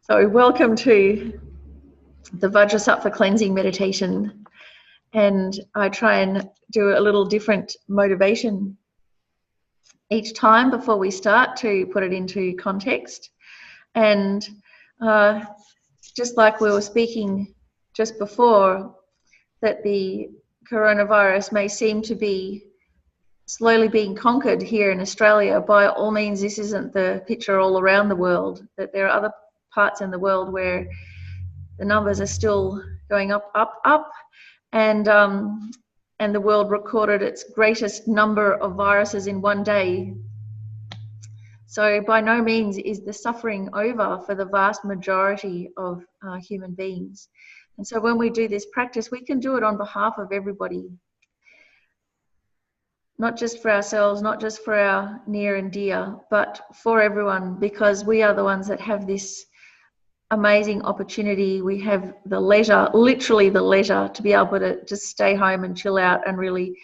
So welcome to the Vajrasattva cleansing meditation, and I try and do a little different motivation each time before we start to put it into context. And just like we were speaking just before, that the coronavirus may seem to be slowly being conquered here in Australia. By all means, this isn't the picture all around the world, that there are other parts in the world where the numbers are still going up, and the world recorded its greatest number of viruses in one day. So by no means is the suffering over for the vast majority of human beings. And so when we do this practice, we can do it on behalf of everybody, not just for ourselves, not just for our near and dear, but for everyone, because we are the ones that have this amazing opportunity. We have the leisure, literally the leisure, to be able to just stay home and chill out and really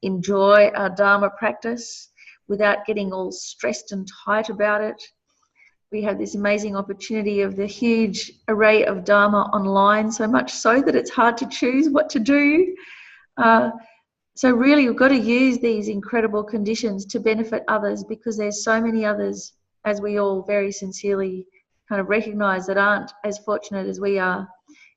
enjoy our Dharma practice without getting all stressed and tight about it. We have this amazing opportunity of the huge array of Dharma online, so much so that it's hard to choose what to do. So really, we've got to use these incredible conditions to benefit others, because there's so many others, as we all very sincerely kind of recognise, that aren't as fortunate as we are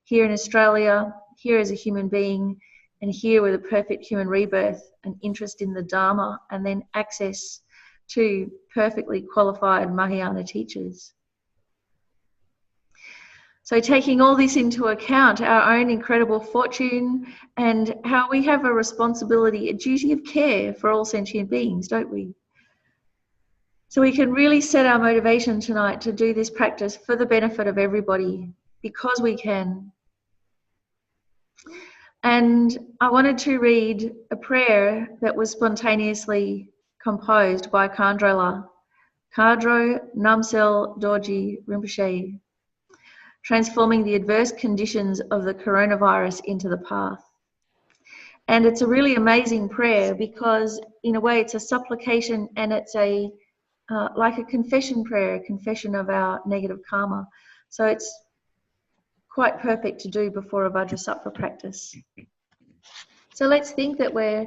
here in Australia, here as a human being, and here with a perfect human rebirth, an interest in the Dharma, and then access to perfectly qualified Mahayana teachers. So taking all this into account, our own incredible fortune, and how we have a responsibility, a duty of care for all sentient beings, don't we? So we can really set our motivation tonight to do this practice for the benefit of everybody, because we can. And I wanted to read a prayer that was spontaneously composed by Khandro-la, Khandro Namsel Dorji Rinpoche, transforming the adverse conditions of the coronavirus into the path. And it's a really amazing prayer, because in a way it's a supplication, and it's a like a confession prayer, a confession of our negative karma. So it's quite perfect to do before a Vajrasattva practice. So let's think that we're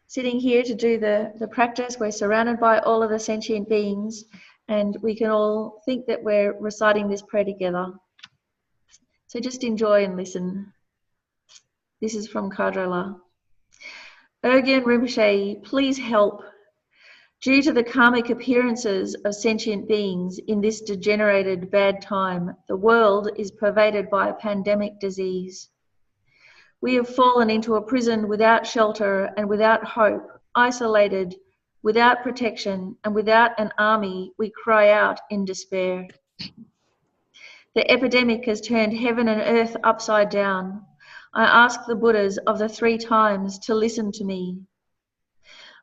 sitting here to do the practice. We're surrounded by all of the sentient beings, and we can all think that we're reciting this prayer together. So just enjoy and listen. This is from Khandro-la. Urgyen Rinpoche, please help. Due to the karmic appearances of sentient beings in this degenerated bad time, the world is pervaded by a pandemic disease. We have fallen into a prison without shelter and without hope, isolated, without protection, and without an army. We cry out in despair. The epidemic has turned heaven and earth upside down. I ask the Buddhas of the 3 times to listen to me.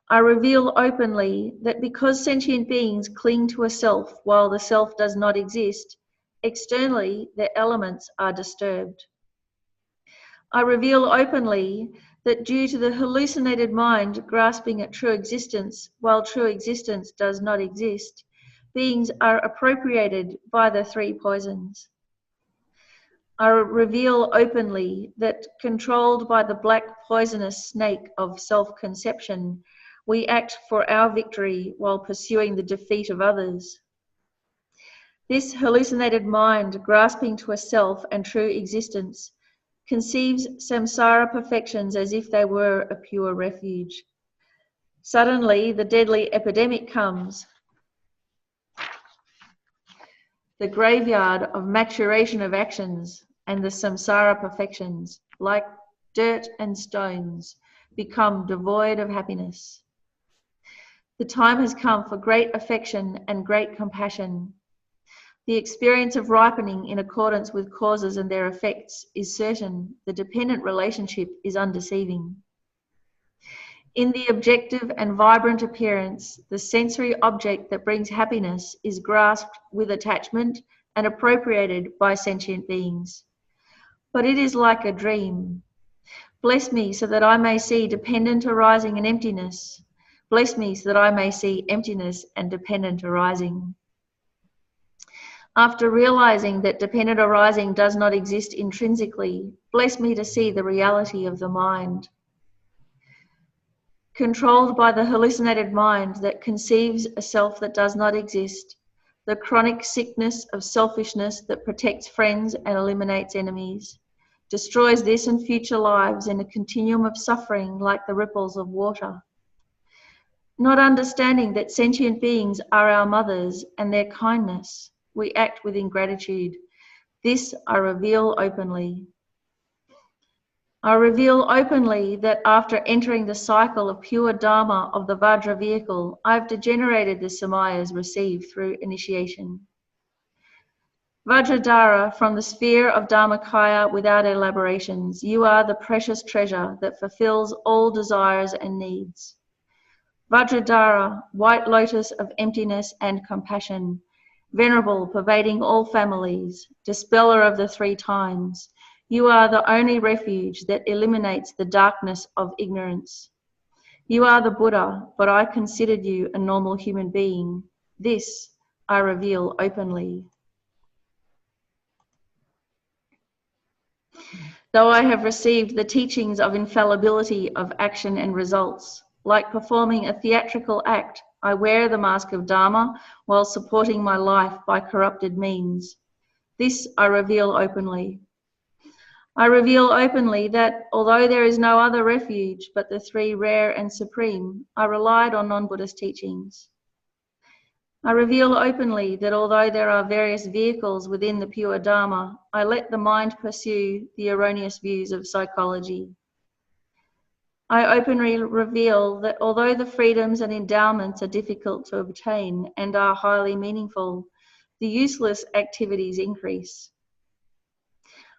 I reveal openly that because sentient beings cling to a self while the self does not exist, externally their elements are disturbed. I reveal openly that due to the hallucinated mind grasping at true existence while true existence does not exist, beings are appropriated by the 3 poisons. I reveal openly that, controlled by the black poisonous snake of self-conception, we act for our victory while pursuing the defeat of others. This hallucinated mind, grasping to a self and true existence, conceives samsara perfections as if they were a pure refuge. Suddenly, the deadly epidemic comes, the graveyard of maturation of actions, and the samsara perfections, like dirt and stones, become devoid of happiness. The time has come for great affection and great compassion. The experience of ripening in accordance with causes and their effects is certain. The dependent relationship is undeceiving. In the objective and vibrant appearance, the sensory object that brings happiness is grasped with attachment and appropriated by sentient beings. But it is like a dream. Bless me so that I may see dependent arising and emptiness. Bless me so that I may see emptiness and dependent arising. After realizing that dependent arising does not exist intrinsically, bless me to see the reality of the mind. Controlled by the hallucinated mind that conceives a self that does not exist, the chronic sickness of selfishness that protects friends and eliminates enemies, destroys this and future lives in a continuum of suffering like the ripples of water. Not understanding that sentient beings are our mothers and their kindness, we act with ingratitude. This I reveal openly. I reveal openly that after entering the cycle of pure Dharma of the Vajra vehicle, I have degenerated the samayas received through initiation. Vajradhara, from the sphere of Dharmakaya without elaborations, you are the precious treasure that fulfills all desires and needs. Vajradhara, white lotus of emptiness and compassion, venerable, pervading all families, dispeller of the three times, you are the only refuge that eliminates the darkness of ignorance. You are the Buddha, but I considered you a normal human being. This I reveal openly. Though I have received the teachings of infallibility of action and results, like performing a theatrical act, I wear the mask of Dharma while supporting my life by corrupted means. This I reveal openly. I reveal openly that, although there is no other refuge but the three rare and supreme, I relied on non-Buddhist teachings. I reveal openly that although there are various vehicles within the pure Dharma, I let the mind pursue the erroneous views of psychology. I openly reveal that although the freedoms and endowments are difficult to obtain and are highly meaningful, the useless activities increase.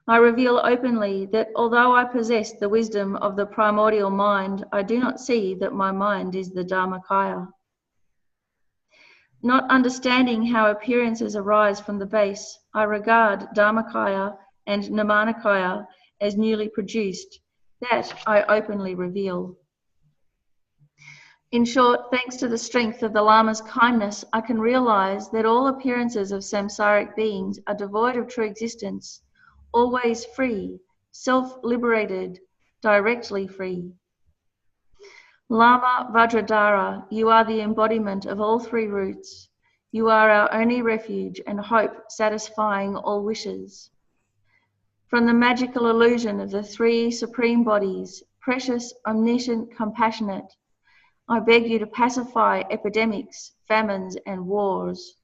I reveal openly that although I possess the wisdom of the primordial mind, I do not see that my mind is the Dharmakaya. Not understanding how appearances arise from the base, I regard Dharmakaya and Nirmanakaya as newly produced. That I openly reveal. In short, thanks to the strength of the Lama's kindness, I can realize that all appearances of samsaric beings are devoid of true existence, always free, self-liberated, directly free. Lama Vajradhara, you are the embodiment of all three roots. You are our only refuge and hope satisfying all wishes. From the magical illusion of the three supreme bodies, precious, omniscient, compassionate, I beg you to pacify epidemics, famines, and wars.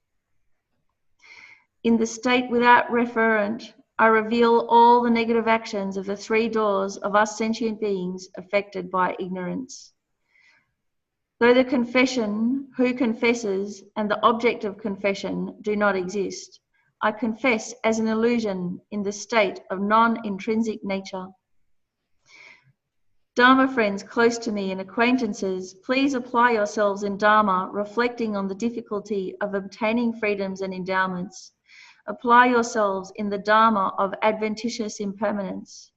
In the state without referent, I reveal all the negative actions of the three doors of us sentient beings affected by ignorance. Though the confession, who confesses, and the object of confession do not exist, I confess as an illusion in the state of non-intrinsic nature. Dharma friends close to me and acquaintances, please apply yourselves in Dharma, reflecting on the difficulty of obtaining freedoms and endowments. Apply yourselves in the Dharma of adventitious impermanence.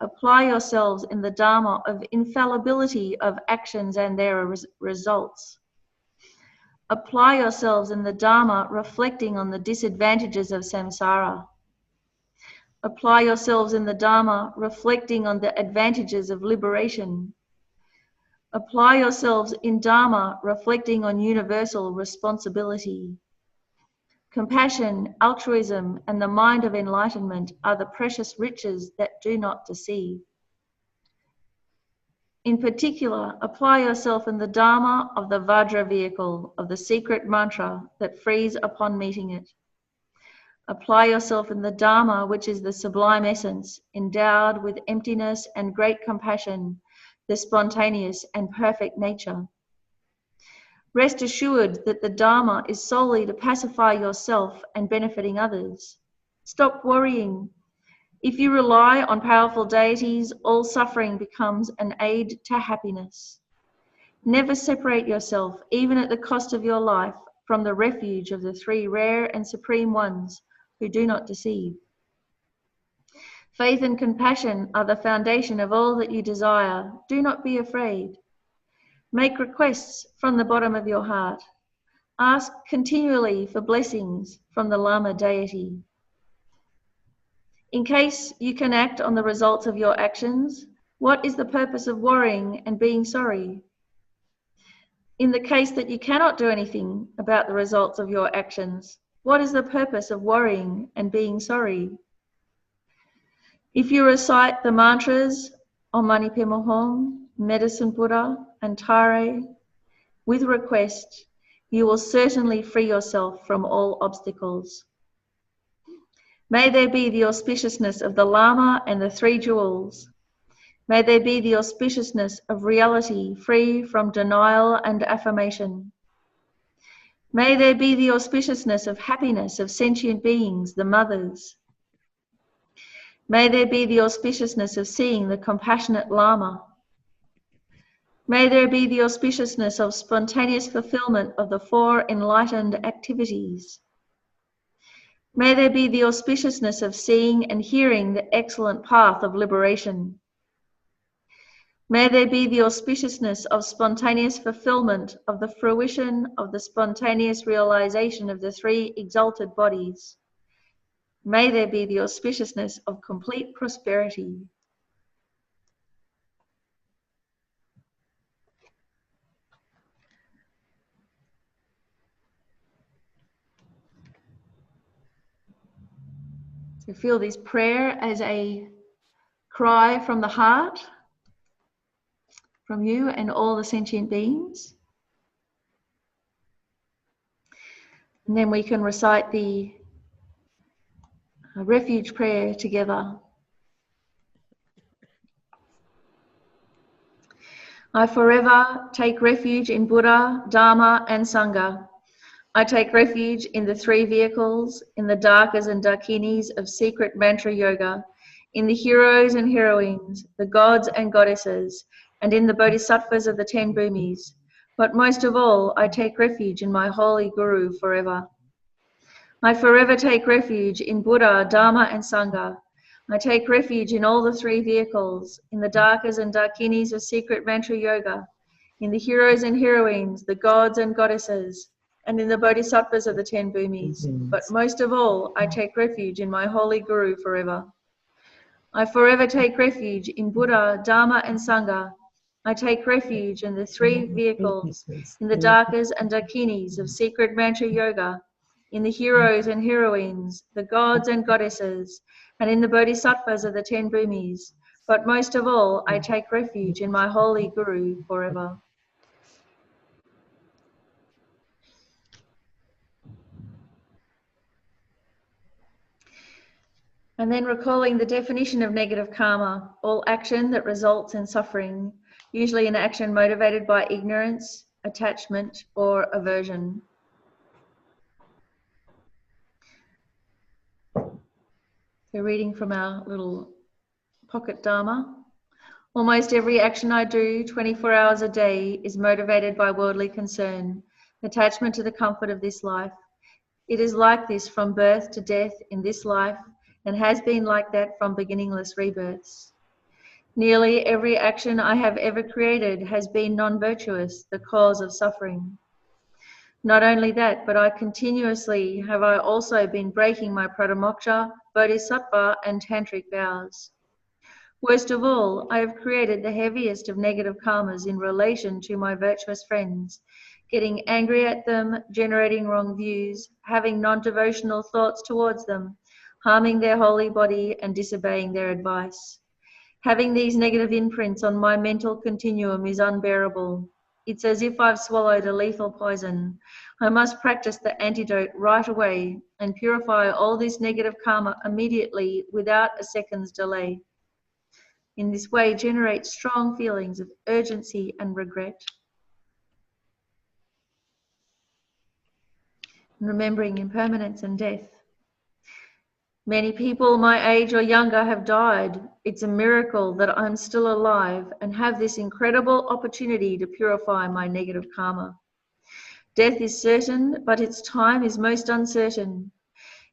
Apply yourselves in the Dharma of infallibility of actions and their results. Apply yourselves in the Dharma reflecting on the disadvantages of samsara. Apply yourselves in the Dharma reflecting on the advantages of liberation. Apply yourselves in Dharma reflecting on universal responsibility. Compassion, altruism, and the mind of enlightenment are the precious riches that do not deceive. In particular, apply yourself in the Dharma of the Vajra vehicle, of the secret mantra that frees upon meeting it. Apply yourself in the Dharma, which is the sublime essence, endowed with emptiness and great compassion, the spontaneous and perfect nature. Rest assured that the Dharma is solely to pacify yourself and benefiting others. Stop worrying. If you rely on powerful deities, all suffering becomes an aid to happiness. Never separate yourself, even at the cost of your life, from the refuge of the three rare and supreme ones who do not deceive. Faith and compassion are the foundation of all that you desire. Do not be afraid. Make requests from the bottom of your heart. Ask continually for blessings from the Lama deity. In case you can act on the results of your actions, what is the purpose of worrying and being sorry? In the case that you cannot do anything about the results of your actions, what is the purpose of worrying and being sorry? If you recite the mantras Om Mani Padme Hum, Medicine Buddha, and Tare with request, you will certainly free yourself from all obstacles. May there be the auspiciousness of the Lama and the three jewels. May there be the auspiciousness of reality free from denial and affirmation. May there be the auspiciousness of happiness of sentient beings, the mothers. May there be the auspiciousness of seeing the compassionate Lama. May there be the auspiciousness of spontaneous fulfillment of the 4 enlightened activities. May there be the auspiciousness of seeing and hearing the excellent path of liberation. May there be the auspiciousness of spontaneous fulfillment of the fruition of the spontaneous realization of the 3 exalted bodies. May there be the auspiciousness of complete prosperity. So feel this prayer as a cry from the heart, from you and all the sentient beings. And then we can recite the Refuge prayer together. I forever take refuge in Buddha, Dharma, and Sangha. I take refuge in the 3 vehicles, in the Darkas and Dakinis of secret mantra yoga, in the heroes and heroines, the gods and goddesses, and in the bodhisattvas of the 10 bhumis. But most of all, I take refuge in my holy Guru forever. I forever take refuge in Buddha, Dharma, and Sangha. I take refuge in all the 3 vehicles, in the Darkas and Dakinis of secret mantra yoga, in the heroes and heroines, the gods and goddesses, and in the bodhisattvas of the 10 bhumis. But most of all, I take refuge in my holy Guru forever. I forever take refuge in Buddha, Dharma, and Sangha. I take refuge in the 3 vehicles, in the Darkas and Dakinis of secret mantra yoga, in the heroes and heroines, the gods and goddesses, and in the bodhisattvas of the 10 bhumis. But most of all, I take refuge in my holy Guru forever. And then recalling the definition of negative karma, all action that results in suffering, usually an action motivated by ignorance, attachment, or aversion. So reading from our little pocket Dharma. Almost every action I do 24 hours a day is motivated by worldly concern, attachment to the comfort of this life. It is like this from birth to death in this life, and has been like that from beginningless rebirths. Nearly every action I have ever created has been non-virtuous, the cause of suffering. Not only that, but I also been breaking my pratamoksha, bodhisattva, and tantric vows. Worst of all, I have created the heaviest of negative karmas in relation to my virtuous friends, getting angry at them, generating wrong views, having non-devotional thoughts towards them, harming their holy body and disobeying their advice. Having these negative imprints on my mental continuum is unbearable. It's as if I've swallowed a lethal poison. I must practice the antidote right away and purify all this negative karma immediately without a second's delay. In this way, generate strong feelings of urgency and regret. Remembering impermanence and death. Many people my age or younger have died. It's a miracle that I'm still alive and have this incredible opportunity to purify my negative karma. Death is certain, but its time is most uncertain.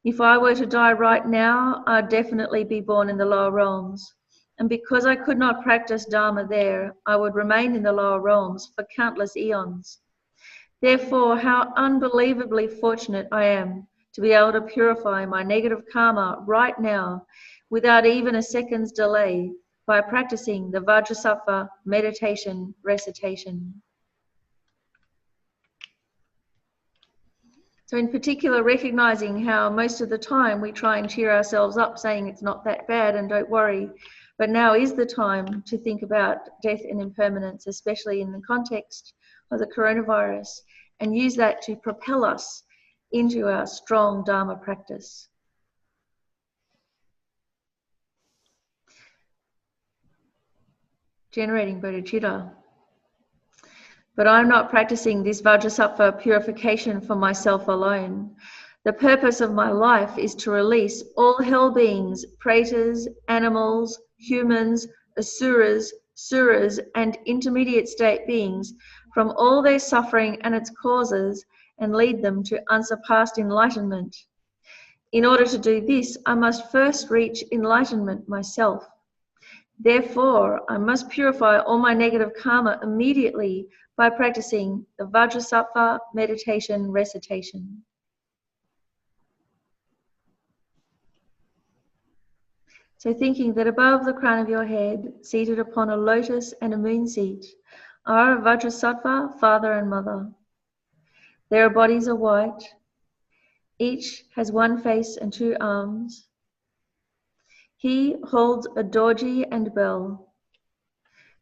If I were to die right now, I'd definitely be born in the lower realms. And because I could not practice Dharma there, I would remain in the lower realms for countless eons. Therefore, how unbelievably fortunate I am to be able to purify my negative karma right now without even a second's delay by practicing the Vajrasattva meditation recitation. So in particular, recognizing how most of the time we try and cheer ourselves up saying it's not that bad and don't worry, but now is the time to think about death and impermanence, especially in the context of the coronavirus, and use that to propel us into our strong Dharma practice. Generating bodhicitta. But I'm not practicing this Vajrasattva purification for myself alone. The purpose of my life is to release all hell beings, pretas, animals, humans, asuras, suras, and intermediate state beings from all their suffering and its causes and lead them to unsurpassed enlightenment. In order to do this, I must first reach enlightenment myself. Therefore, I must purify all my negative karma immediately by practicing the Vajrasattva meditation recitation. So thinking that above the crown of your head, seated upon a lotus and a moon seat, are a Vajrasattva father and mother. Their bodies are white. Each has one face and two arms. He holds a dorji and bell.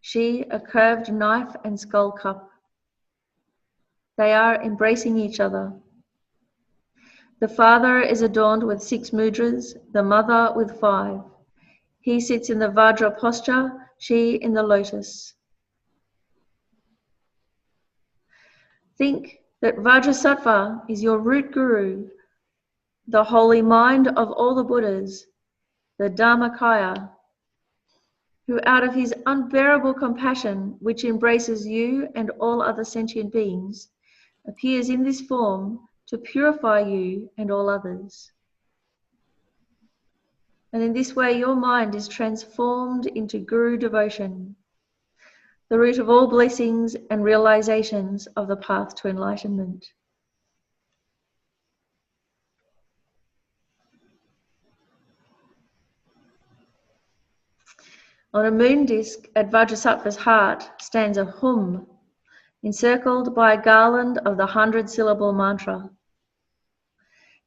She a curved knife and skull cup. They are embracing each other. The father is adorned with 6 mudras, the mother with 5. He sits in the Vajra posture, she in the lotus. Think that Vajrasattva is your root guru, the holy mind of all the Buddhas, the Dharmakaya, who out of his unbearable compassion, which embraces you and all other sentient beings, appears in this form to purify you and all others. And in this way, your mind is transformed into Guru devotion, the root of all blessings and realizations of the path to enlightenment. On a moon disk at Vajrasattva's heart stands a hum, encircled by a garland of the 100-syllable mantra.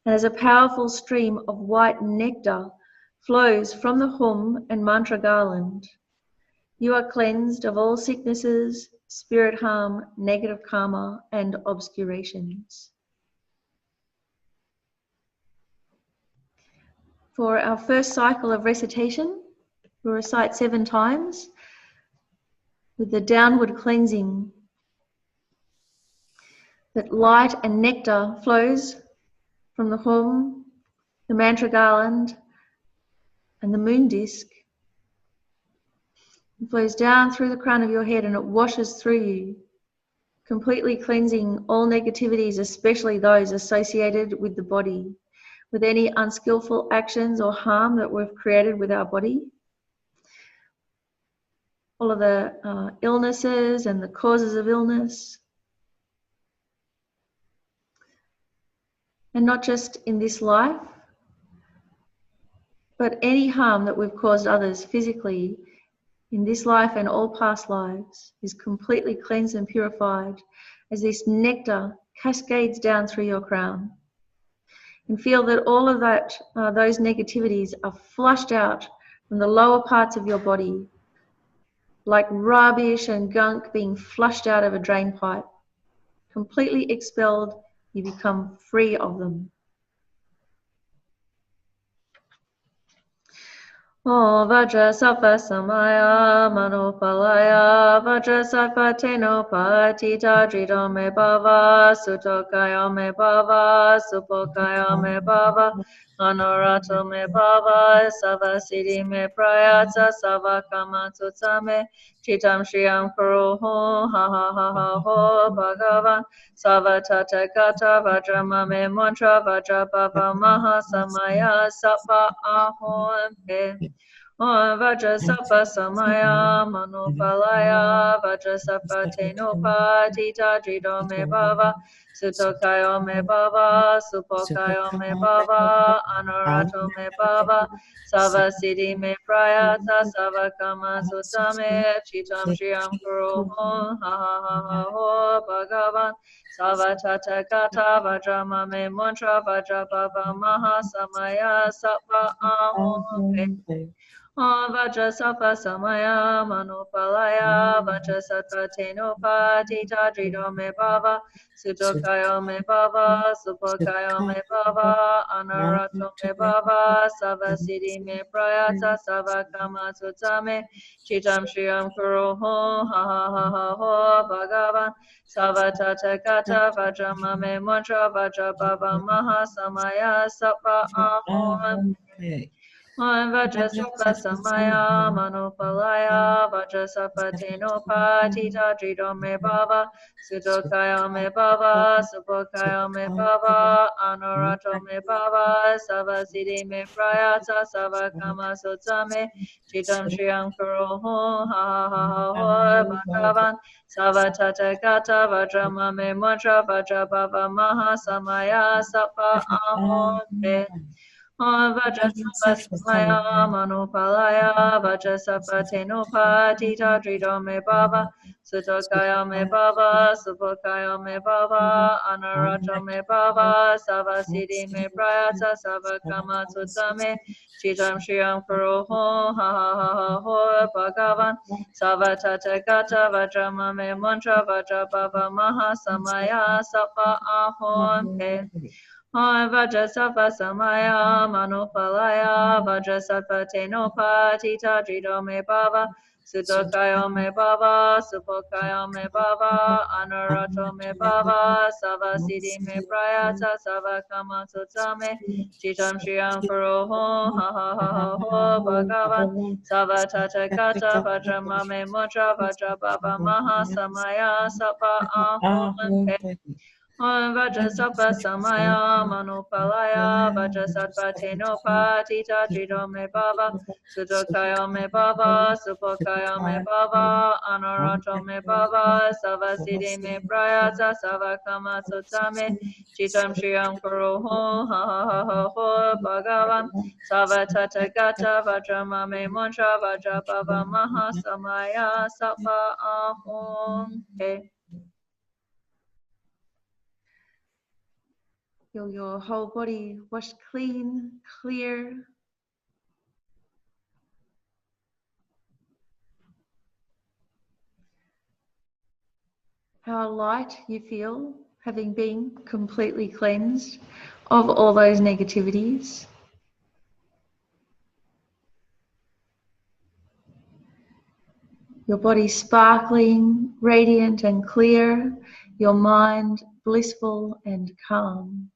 And as a powerful stream of white nectar flows from the hum and mantra garland, you are cleansed of all sicknesses, spirit harm, negative karma, and obscurations. For our first cycle of recitation, we'll recite 7 times with the downward cleansing that light and nectar flows from the hum, the mantra garland, and the moon disk. It flows down through the crown of your head and it washes through you, completely cleansing all negativities, especially those associated with the body, with any unskillful actions or harm that we've created with our body. All of the illnesses and the causes of illness. And not just in this life, but any harm that we've caused others physically in this life and all past lives is completely cleansed and purified as this nectar cascades down through your crown. And feel that all of that, those negativities are flushed out from the lower parts of your body, like rubbish and gunk being flushed out of a drain pipe, completely expelled. You become free of them. O Vajrasattva Samaya Manopalaya Vajrasattva Teno Patita Drito Me Bhava Sutokaya Me Bhava Supokaya Me Bhava Anorato Me Bhava Savasiddhi Me Prayatsa Savakama Tutsame Chitam Shriyam Kuru Ho Ha Ha Ha Ha Ho Bhagavan Savatata Gata Vajrama Me Mantra Vajrabhava Maha Samaya Sattva Ahom Pe Om Vajrasattva Samaya Manupalaya Vajrasattva Tenupa Tita Jido Me Bhava Sutokayo Me Bhava Supokayo Me Bhava Anurato Me Bhava Sava Siddhi Me Prayata Sava Kama Sutame Chitam Shriam Kuro Ho Ha Ha Ha Ha Ho Bhagavan Sava Tata Kata Vajrama Me Mantra Vajrapava Maha Samaya Sattva Ahom Vajrasattva Samaya Manupalaya Vajrasattva Tenupa Tita Jido Me Bhava Sutokayo Me Bhava Supokayo Me Bhava Anurato Me Bhava Sava Siddhi Me Prayata Sava Kama Sutame Chitam Shriyam Kuro Ho Ha Ha Ha Ha Ho Bhagavan Sava Tata Kata Vajrama Me Mantra Vajrabhava Maha Samaya Sattva Ahom Vajrasattva Samaya Manupalaya Vajrasattva Tenupa Tita Jido Me Bhava Sudokaya Me Bhava Subokaya Me Bhava Anurato Me Bhava Sava Siddhi Me Prayata Sava Kama Sutame Chitam Shriyam Kuro Ho Ha Ha Ha Ho Bhagavan Sava Tata Kata Vajrama Me Mantra Vajrabhava Maha Samaya Sattva Ahom Vajrasattva Samaya Manupalaya Vajrasattva Tenupa Tita Jido Me Bhava Sutokaya Me Bhava Supokaya Me Bhava Anurato Me Bhava Sava Siddhi Me Prayata Sava Kama Sutame Chitam Shriyam Kuro Ho Ha Ha Ha Ha Ho Bhagavan Sava Tata Kata Vajrama Me Mantra Vajrabhava Maha Samaya Sattva Ahom Vajrasattva Samaya Manupalaya Vajrasattva Tenupa Tita Jido Me Bhava Sutokayo Me Bhava Supokayo Me Bhava Anurato Me Bhava Sava Siddhi Me Prayata Sava Kama Sutame Chitam Shriyam Kuro Ho Ha Ha Ha Ha Ho Bhagavan Sava Tata Kata Vajrama Me Mantra Vajrabhava Maha Samaya Sattva Ahom Vajrasattva Samaya Manupalaya Vajrasattva Tenupa Tita Jido Me Bhava Sutokayo Me Bhava Supokayo Me Bhava Anurato Me Bhava Sava Siddhi Me Prayata Sava Kama Sutame Chitam Shriyam Kuro Ho Ha Ha Ha Ha Ho Bhagavan Sava Tata Gata Vajrama Me Mantra Vajrabhava Maha Samaya Sattva Ahom Feel your whole body washed clean, clear. How light you feel having been completely cleansed of all those negativities. Your body sparkling, radiant and clear. Your mind blissful and calm.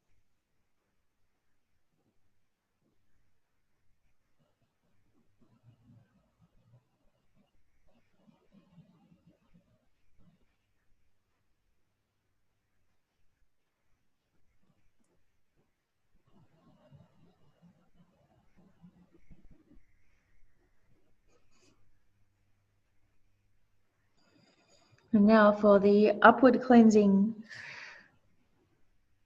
And now for the upward cleansing,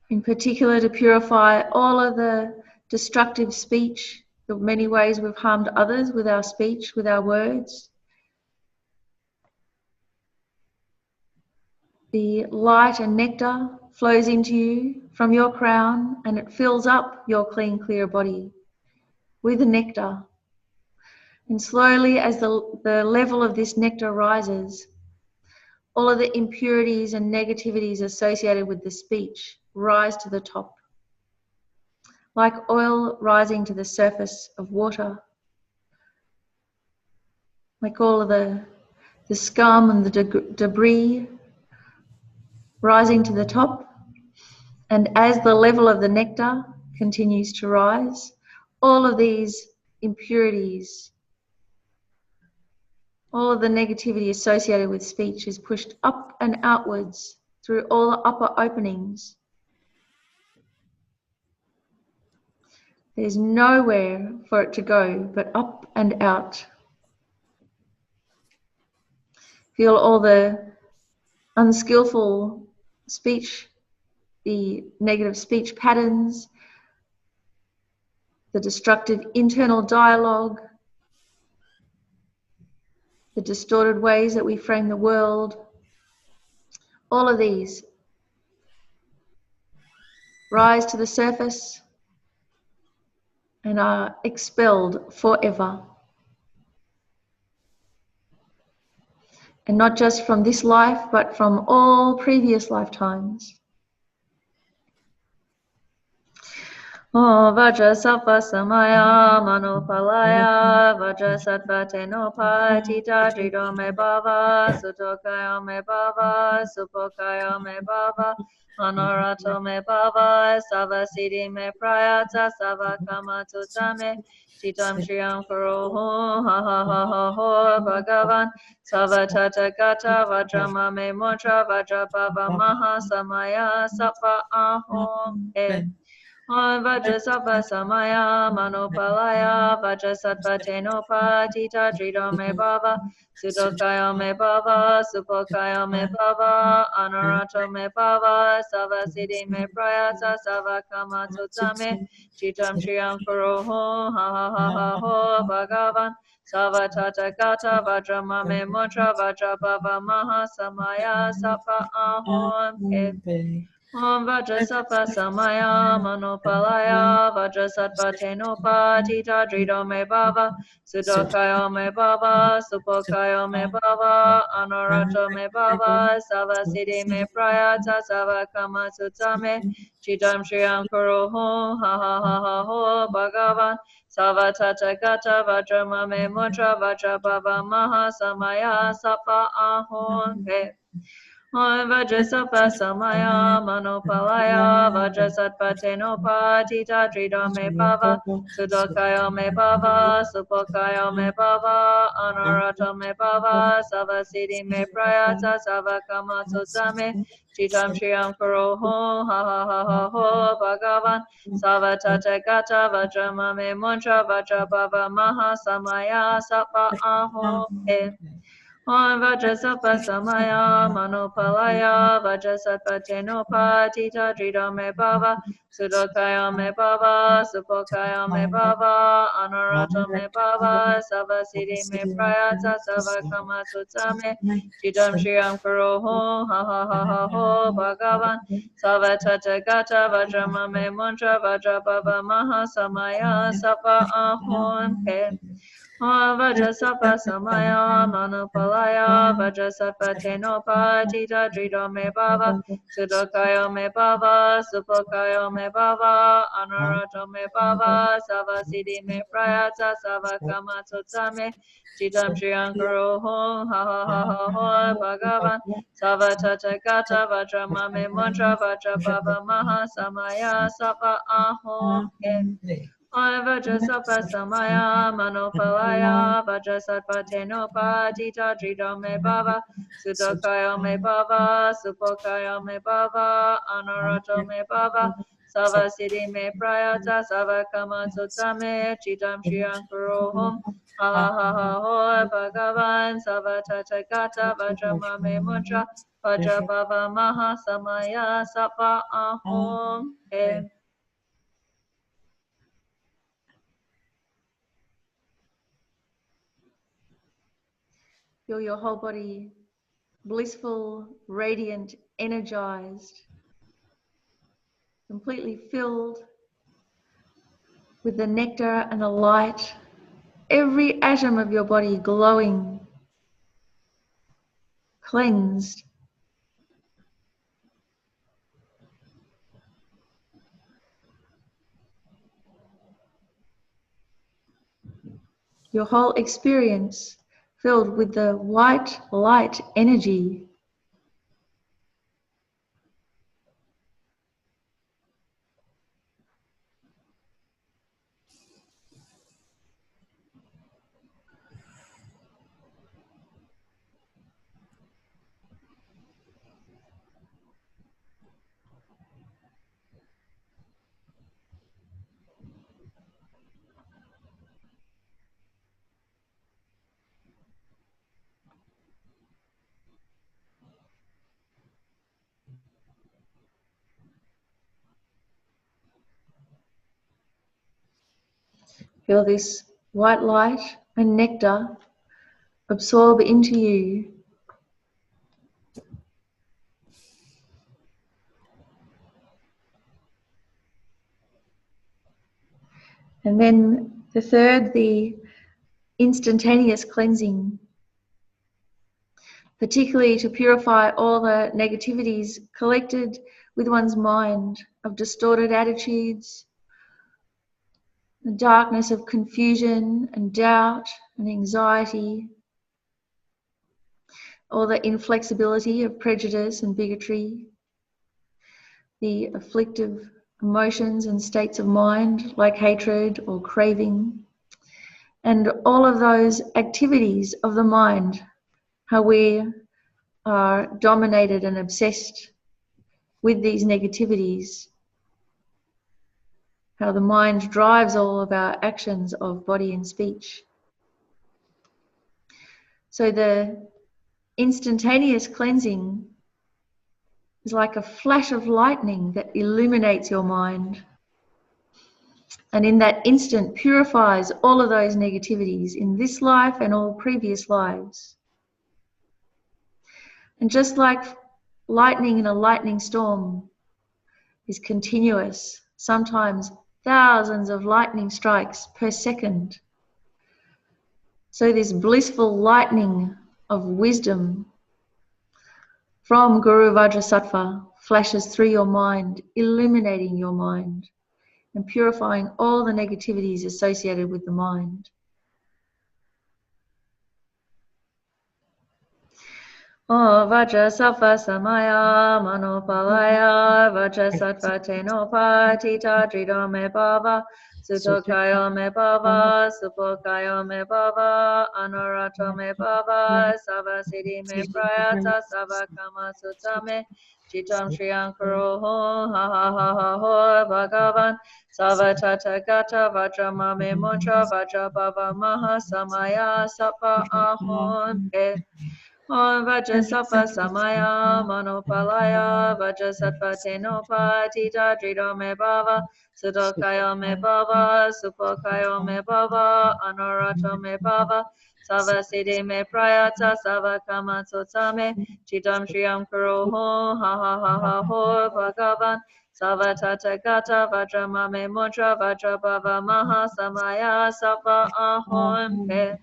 in particular to purify all of the destructive speech, the many ways we've harmed others with our speech, with our words. The light and nectar flows into you from your crown and it fills up your clean, clear body with the nectar. And slowly as the level of this nectar rises, all of the impurities and negativities associated with the speech rise to the top, like oil rising to the surface of water, like all of the scum and the debris rising to the top. And as the level of the nectar continues to rise, all of these impurities, all of the negativity associated with speech is pushed up and outwards through all the upper openings. There's nowhere for it to go but up and out. Feel all the unskillful speech, the negative speech patterns, the destructive internal dialogue, the distorted ways that we frame the world. All of these rise to the surface and are expelled forever. And not just from this life, but from all previous lifetimes. Vajrasattva samaya manopalaya Vajrasattva tenopa tita drido me bhava Sutokaya me bhava Supokaya me bhava Honorato me bhava Savasiddhi me prayata Savakama tutame Chitam Shriyam Kuroho Ha ha ha ha ho Bhagavan Savatata Gata Vajrama me motra Vajrabhava Maha Samaya Sattva Ahom Vajrasattva samaya manopalaya Vajrasattva tenopa tita drido me bhava Sudokaya me bhava Supokaya me bhava Anurato me bhava Savasiddhi me prayasa Savakama tutame Chitam Shriyam Kuroho Ha ha ha ha ho Bhagavan Savatata Gata Vajrama me motra Vajrabhava Maha Samaya Sattva Ahom Vajrasattva samaya manopalaya Vajrasattva tenopa tita drido me bhava Sudokaya me bhava Supokaya me bhava Anurato me bhava Savasiddhi me prayata Savakama sutame Chitam Shriyam Kuroho Ha ha ha ha ho Bhagavan Savatata Gata Vajrama me motra Vajrabhava Maha Samaya Sattva Ahom Vajrasattva samaya manopalaya Vajrasattva tenopa tita drido me bhava Sudokaya me bhava Supokaya me bhava Anurato me bhava Savasiddhi me prayata Savakama tutame Chitam Shriyam Kuroho Ha ha ha ha ho Bhagavan Savatata Gata Vajrama me mantra Vajrabhava Maha Samaya Sattva Ahom Vajrasattva samaya manopalaya Vajrasattva tenopa tita drido me bhava Sudokaya me bhava Supokaya me bhava Anurato me bhava Savasiddhi me prayata Savakama tutame Chitam Shriyam Kuroho Ha ha ha ha ho Bhagavan Savatata Gata Vajrama me mantra Vajrabhava Maha Samaya Sattva Ahom Vajrasattva samaya manopalaya Vajrasattva tenopa tita drido me bhava Sudokaya me bhava Supokaya me bhava Anurato me bhava Savasiddhi me prayata Savakama tutame Chitam Shriyam Kuroho Ha ha ha ha ho Bhagavan Savatata Gata Vajrama me mantra Vajrabhava Maha Samaya Sattva Ahom Vajrasattva samaya manopalaya Vajrasattva tenopa tita drido me bhava Sudokaya me bhava Supokaya me bhava Anurato me bhava Savasiddhi me prayata Savakama tutame Chitam Shriyam Kurohom Ha ha ha ha ho Bhagavan Savatata Gata Vajrama me mantra Vajrabhava Maha Samaya Sattva Ahom Feel your whole body blissful, radiant, energized, completely filled with the nectar and the light. Every atom of your body glowing, cleansed. Your whole experience filled with the white light energy. Feel this white light and nectar absorb into you. And then the third, the instantaneous cleansing, particularly to purify all the negativities collected with one's mind of distorted attitudes, the darkness of confusion and doubt and anxiety, all the inflexibility of prejudice and bigotry, the afflictive emotions and states of mind like hatred or craving, and all of those activities of the mind, how we are dominated and obsessed with these negativities, how the mind drives all of our actions of body and speech. So the instantaneous cleansing is like a flash of lightning that illuminates your mind, and in that instant purifies all of those negativities in this life and all previous lives. And just like lightning in a lightning storm is continuous, sometimes thousands of lightning strikes per second, so this blissful lightning of wisdom from Guru Vajrasattva flashes through your mind, illuminating your mind and purifying all the negativities associated with the mind. Oh, Vajrasattva samaya manopalaya Vajrasattva tenopa tita drido me bhava Sutokayo me bhava, supokayo me bhava, anurato me bhava, savasiddhi me prayata, savakama sutame, chitam shriyankaro ho, ha ha ha ha ho, bhagavan, savatata gata, vajrama me mantra, vajrabhava maha samaya, sapa ahon pe. Om Vajrasattva samaya manopalaya Vajrasattva tenopa tita drido me bhava Sudokayo me bhava Supokayo me bhava Anurato me bhava Savasiddhi me prayata Savakama sotame Chitam shriyam karo ho ha ha ha ha ho Bhagavan Savatata gata Vajrama me mantra Vajrabhava maha samaya Sapa ahon pe.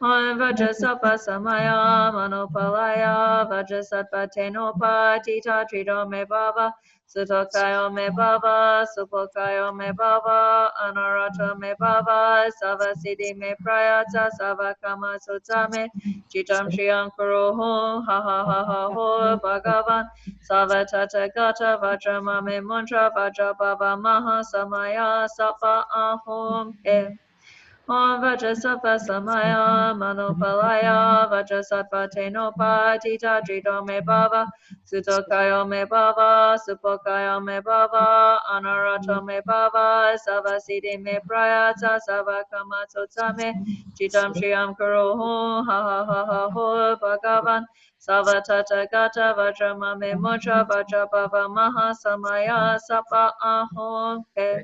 Om Vajrasattva samaya manopalaya Vajrasattva tenopa tita trido me bhava Sutokayo me bhava Supokayo me bhava Anurato me bhava Savasiddhi me prayata Savakama sotame Chitam shriyam karo ho ha ha ha ha ho Bhagavan Savatata gata Vajrama me mantra Vajrabhava maha samaya Sapa ahom pe. Om Vajrasattva samaya manopalaya Vajrasattva tenopa tita drido me bhava Sutokayo me bhava Supokayo me bhava Anurato me bhava Savasiddhi me prayata Savakama sotame Chitam shriyam karo ho ha ha ha ha ho Bhagavan Savatata gata Vajrama me mantra Vajrabhava maha samaya Sapa ahom pe.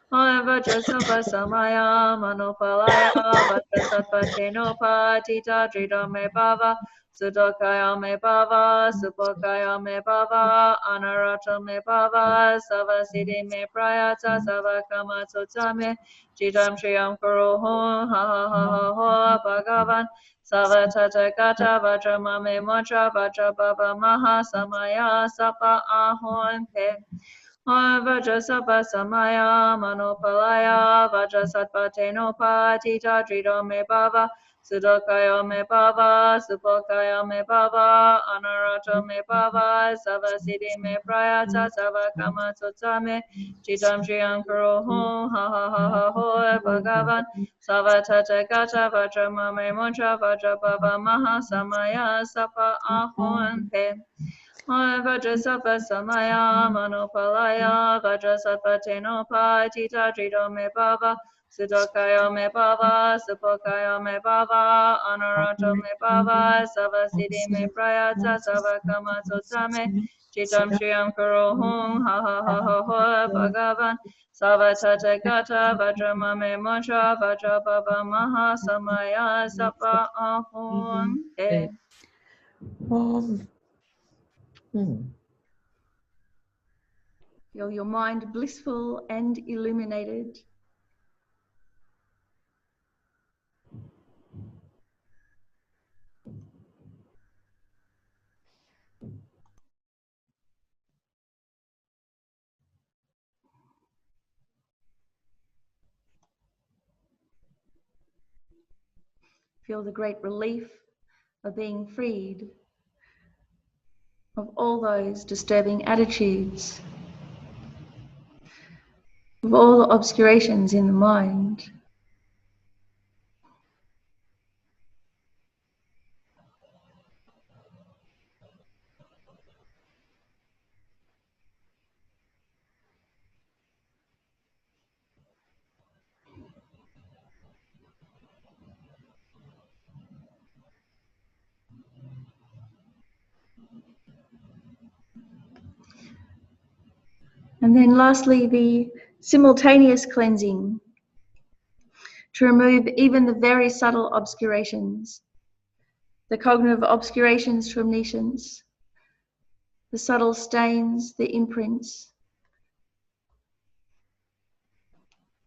Om Vajrasattva samaya manopalaya Vajrasattva tenopa tita drido me bhava Sudokayo me bhava Supokayo me bhava Anurato me bhava Savasiddhi me prayata Savakama sotame Chitam shriyam karo ho ha ha ha ha ho Bhagavan Savatata gata Vajrama me mantra Vajrabhava maha samaya Sapa ahon pe. Om Vajrasattva samaya manopalaya Vajrasattva tenopa tita drido me bhava Sudokayo me bhava Supokayo me bhava Anurato me bhava Savasiddhi me prayata Savakama sotame Chitam shriyam karo ho ha ha ha ha ho Bhagavan Savatata gata Vajrama me mantra Vajrabhava maha samaya Sapa ahon pe. Om Vajrasattva samaya manopalaya Vajrasattva tenopa tita drido me bhava Sudokayo me bhava Supokayo me bhava Anurato me bhava Savasiddhi me prayata Savakama sotame Chitam Shriam Kuro Hung Ha Ha Ha Ha Ha Bhagavan Savatata Gata Vajramame Mantra Vajrabhava Maha Samaya Sattva Ahum Te. Feel your mind blissful and illuminated. Feel the great relief of being freed of all those disturbing attitudes, of all the obscurations in the mind. And then lastly, the simultaneous cleansing to remove even the very subtle obscurations, the cognitive obscurations to omniscience, the subtle stains, the imprints,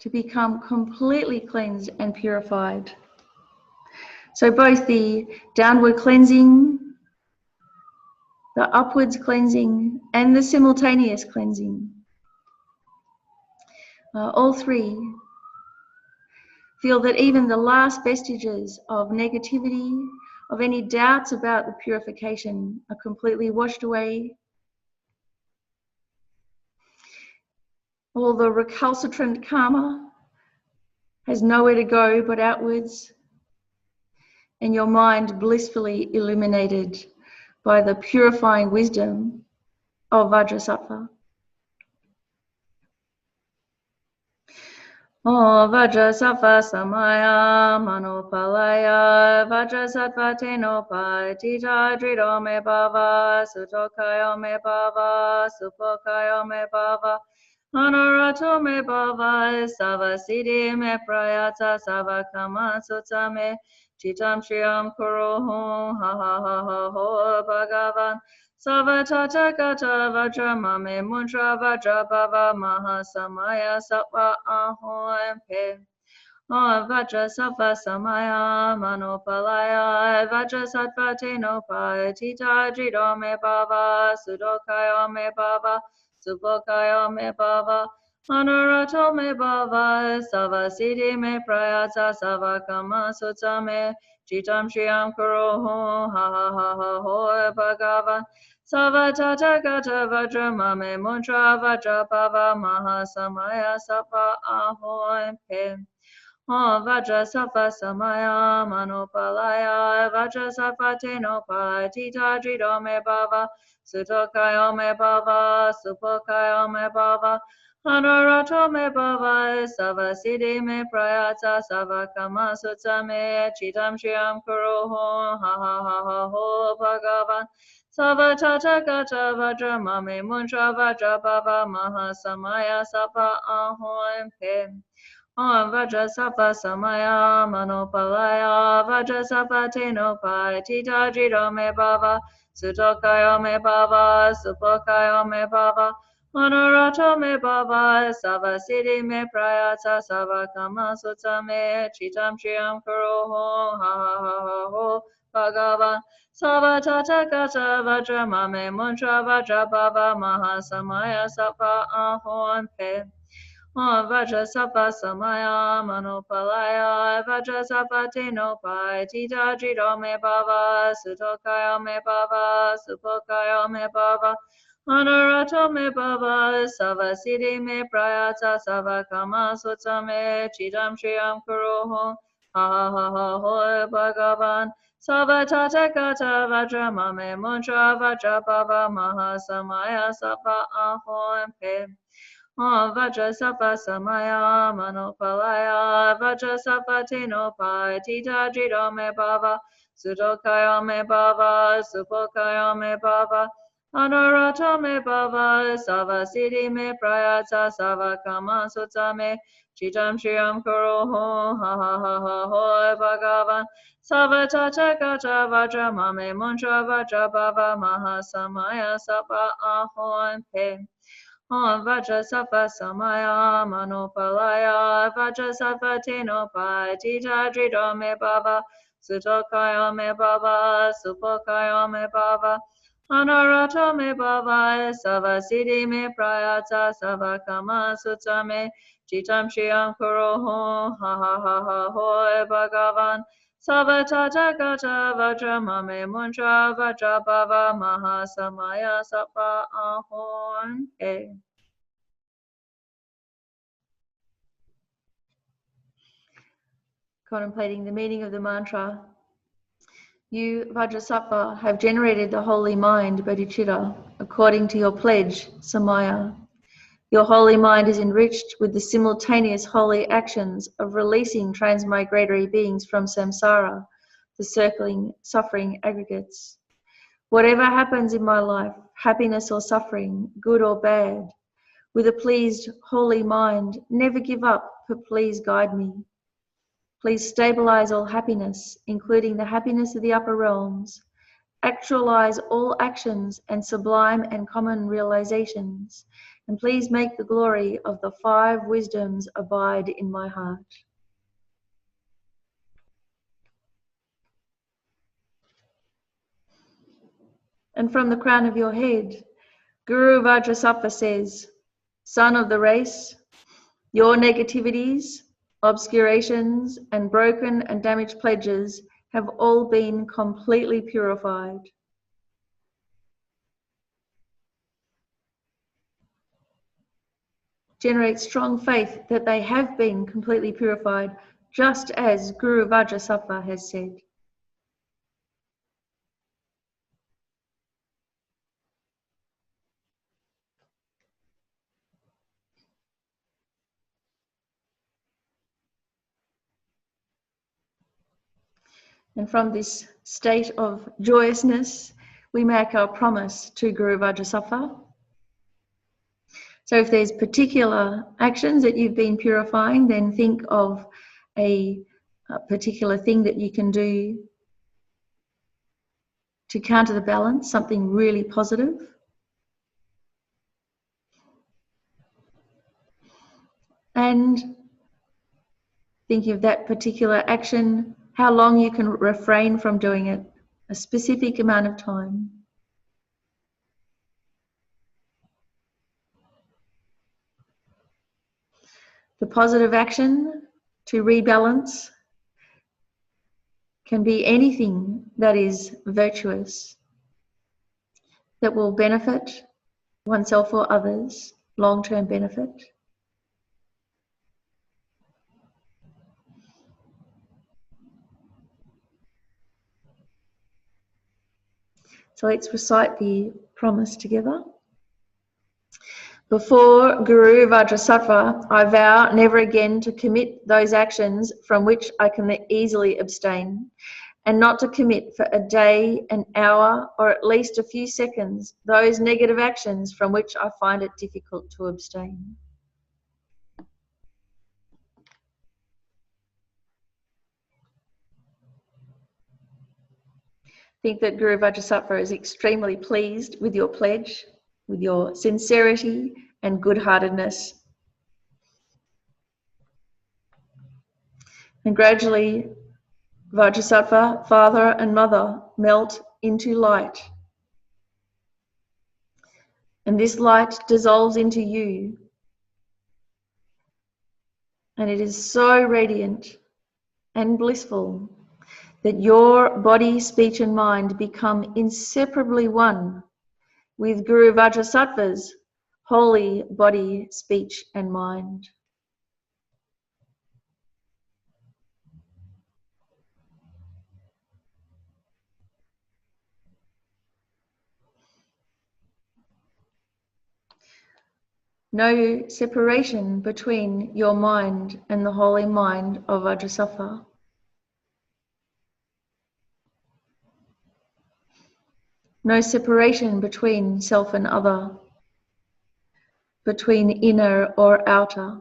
to become completely cleansed and purified. So both the downward cleansing, the upwards cleansing, and the simultaneous cleansing, all three, feel that even the last vestiges of negativity, of any doubts about the purification, are completely washed away. All the recalcitrant karma has nowhere to go but outwards, and your mind blissfully illuminated by the purifying wisdom of Vajrasattva. O Vajrasattva Samaya Manopalaya Vajrasattva Tenopa Tita Drido Me Bhava Sutokayo Me Bhava Supokayo Me Bhava Honorato Me Bhava Savasiddhi Me Prayata Savakama Sutame Chitam Shriyam Kuruhum Ha Ha Ha Ha Ho Bhagavan Savatata Gata Vajramame Mantra Vajrabhava Maha Samaya Sattva Ahum Te. Vajrasattva Samaya Manopalaya Vajrasattva Tenopa Tita Drido Me Bhava Sudokayo Me Bhava Supokayo Me Bhava Honorato Me Bhava Savasiddhi Me Prayata Savakama Sutame Chitam Shriyam Kuruhum Ha Ha Ha Ha Ho Bhagavan Savatata Gata Vajramame Mantra Vajrabhava Maha Samaya Sattva Ahum Te. Vajrasattva Samaya Manopalaya Vajrasattva Tenopa Tita Drido Me Bhava Sutokayo Me Bhava Supokayo Me Bhava Honorato Me Bhava Savasiddhi Me Prayata Savakama Sutame Chitam Shriyam Kuruhum Ha Ha Ha Ha Ho Bhagavan Savatata Gata Vajramame Mantra Vajrabhava Maha Samaya Sattva Ahum Te. Vajrasattva Samaya Manopalaya Vajrasattva Tenopa Tita Drido Me Bhava Sutokayo Me Bhava Supokayo Me Bhava Honorato Me Bhava Savasiddhi Me Prayata Savakama Sutame Chitam Shriyam Kuruhum Ha Ha Ha Ha Ho Bhagavan Savatata Gata Vajramame Mantra Vajrabhava Maha Samaya Sattva Ahum Te. Vajrasattva Samaya Manopalaya Vajrasattva Tenopa Tita Drido Me Bhava Sutokayo Me Bhava Supokayo Me Bhava Honorato Me Bhava Savasiddhi Me Prayata Savakama Sutame Chitam Shriyam Kuruhum Ha Ha Ha Ha Ho Bhagavan Savatata Gata Vajramame Mantra Vajrabhava Maha Samaya Sattva Ahum Te. Vajrasattva Samaya Manopalaya Vajrasattva Tenopa Tita Drido Me Bhava Sutokayo Me Bhava Supokayo Me Bhava Anorata me bhava, sava siddhi me prayata, sava kama sutta me, chitam shriyam kuroho, ha ha ha ha ho bhagavan, sava tata kata vajra mame mantra vajra bhava maha samaya sapa ahon pe. Om Vajrasattva samaya manopalaya Vajrasattva tenopa tita drito me bhava sutokaya me bhava supokaya me bhava anarata me bhava sava siddhi me prayata sava kama sutta me chitam shriyam kuroho ha ha ha ha ho bhagavan sava tata kata vajra mame mantra vajra bhava maha samaya sapa ahon. Contemplating the meaning of the mantra. You, Vajrasattva, have generated the holy mind, bodhicitta, according to your pledge, samaya. Your holy mind is enriched with the simultaneous holy actions of releasing transmigratory beings from samsara, the circling, suffering aggregates. Whatever happens in my life, happiness or suffering, good or bad, with a pleased, holy mind, never give up, but please guide me. Please stabilize all happiness, including the happiness of the upper realms. Actualize all actions and sublime and common realizations. And please make the glory of the 5 wisdoms abide in my heart. And from the crown of your head, Guru Vajrasattva says, son of the race, your negativities, obscurations, and broken and damaged pledges have all been completely purified. Generate strong faith that they have been completely purified, just as Guru Vajrasattva has said. And from this state of joyousness, we make our promise to Guru Vajrasattva. So if there's particular actions that you've been purifying, then think of a particular thing that you can do to counter the balance, something really positive. And thinking of that particular action, how long you can refrain from doing it, a specific amount of time. The positive action to rebalance can be anything that is virtuous, that will benefit oneself or others, long-term benefit. So let's recite the promise together. Before Guru Vajrasattva, I vow never again to commit those actions from which I can easily abstain, and not to commit for a day, an hour, or at least a few seconds those negative actions from which I find it difficult to abstain. Think that Guru Vajrasattva is extremely pleased with your pledge, with your sincerity and good-heartedness. And gradually, Vajrasattva, father and mother, melt into light. And this light dissolves into you. And it is so radiant and blissful that your body, speech and mind become inseparably one with Guru Vajrasattva's holy body, speech and mind. No separation between your mind and the holy mind of Vajrasattva. No separation between self and other, between inner or outer.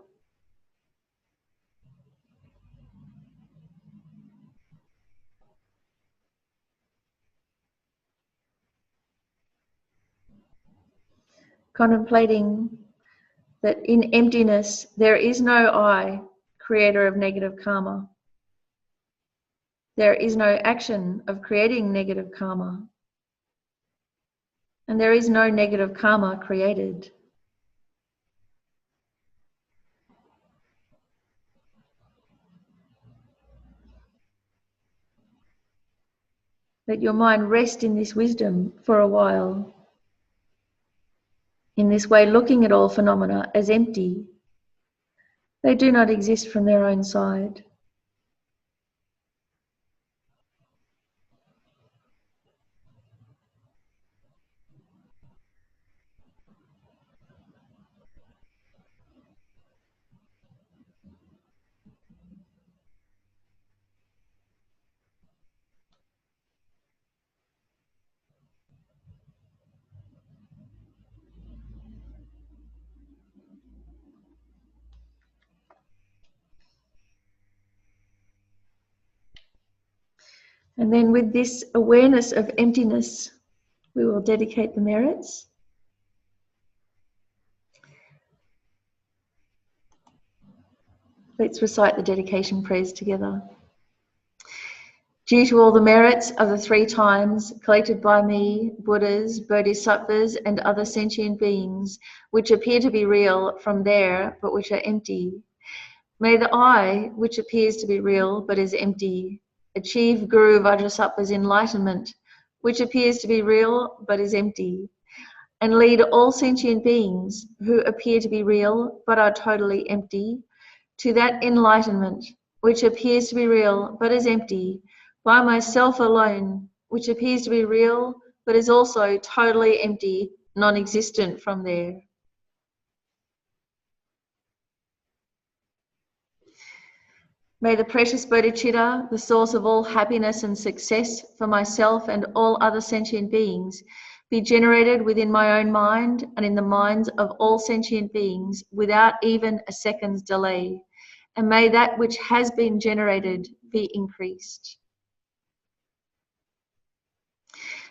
Contemplating that in emptiness there is no I, creator of negative karma. There is no action of creating negative karma. And there is no negative karma created. Let your mind rest in this wisdom for a while. In this way, looking at all phenomena as empty. They do not exist from their own side. And then with this awareness of emptiness, we will dedicate the merits. Let's recite the dedication prayers together. Due to all the merits of the 3 times collected by me, Buddhas, Bodhisattvas, and other sentient beings, which appear to be real from there, but which are empty, may the I, which appears to be real but is empty, achieve Guru Vajrasattva's enlightenment, which appears to be real but is empty, and lead all sentient beings who appear to be real but are totally empty to that enlightenment, which appears to be real but is empty, by myself alone, which appears to be real but is also totally empty, non-existent from there. May the precious bodhicitta, the source of all happiness and success for myself and all other sentient beings, be generated within my own mind and in the minds of all sentient beings without even a second's delay. And may that which has been generated be increased.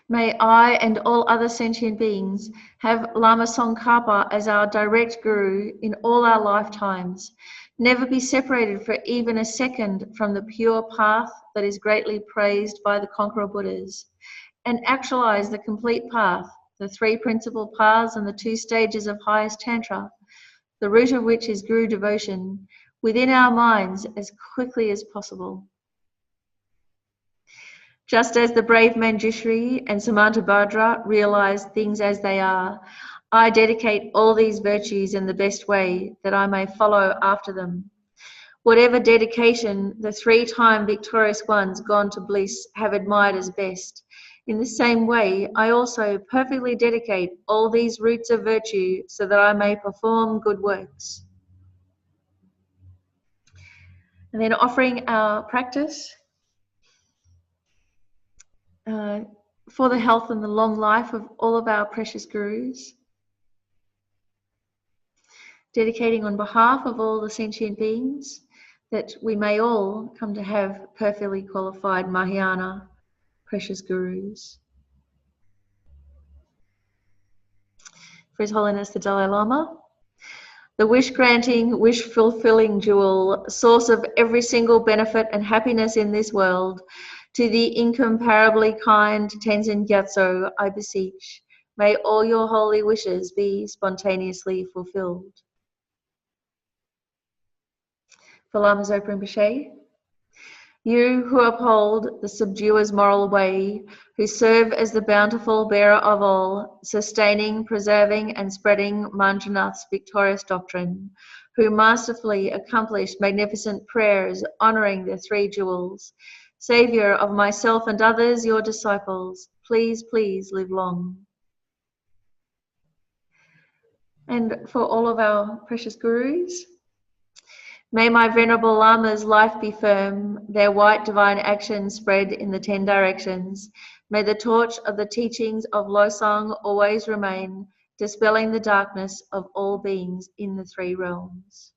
May I and all other sentient beings have Lama Tsongkhapa as our direct guru in all our lifetimes, never be separated for even a second from the pure path that is greatly praised by the conqueror Buddhas, and actualize the complete path, the 3 principal paths and the 2 stages of highest Tantra, the root of which is Guru devotion, within our minds as quickly as possible. Just as the brave Manjushri and Samantabhadra realized things as they are, I dedicate all these virtues in the best way that I may follow after them. Whatever dedication the 3-time victorious ones gone to bliss have admired as best, in the same way I also perfectly dedicate all these roots of virtue so that I may perform good works. And then offering our practice for the health and the long life of all of our precious gurus. Dedicating on behalf of all the sentient beings that we may all come to have perfectly qualified Mahayana precious gurus. For His Holiness the Dalai Lama, the wish-granting, wish-fulfilling jewel, source of every single benefit and happiness in this world, to the incomparably kind Tenzin Gyatso, I beseech, may all your holy wishes be spontaneously fulfilled. For Lama Zopa Rinpoche, you who uphold the subduer's moral way, who serve as the bountiful bearer of all, sustaining, preserving, and spreading Manjunath's victorious doctrine, who masterfully accomplished magnificent prayers honoring the 3 jewels, Saviour of myself and others, your disciples, please, please live long. And for all of our precious gurus, may my venerable Lamas' life be firm, their white divine action spread in the 10 directions. May the torch of the teachings of Losang always remain, dispelling the darkness of all beings in the three realms.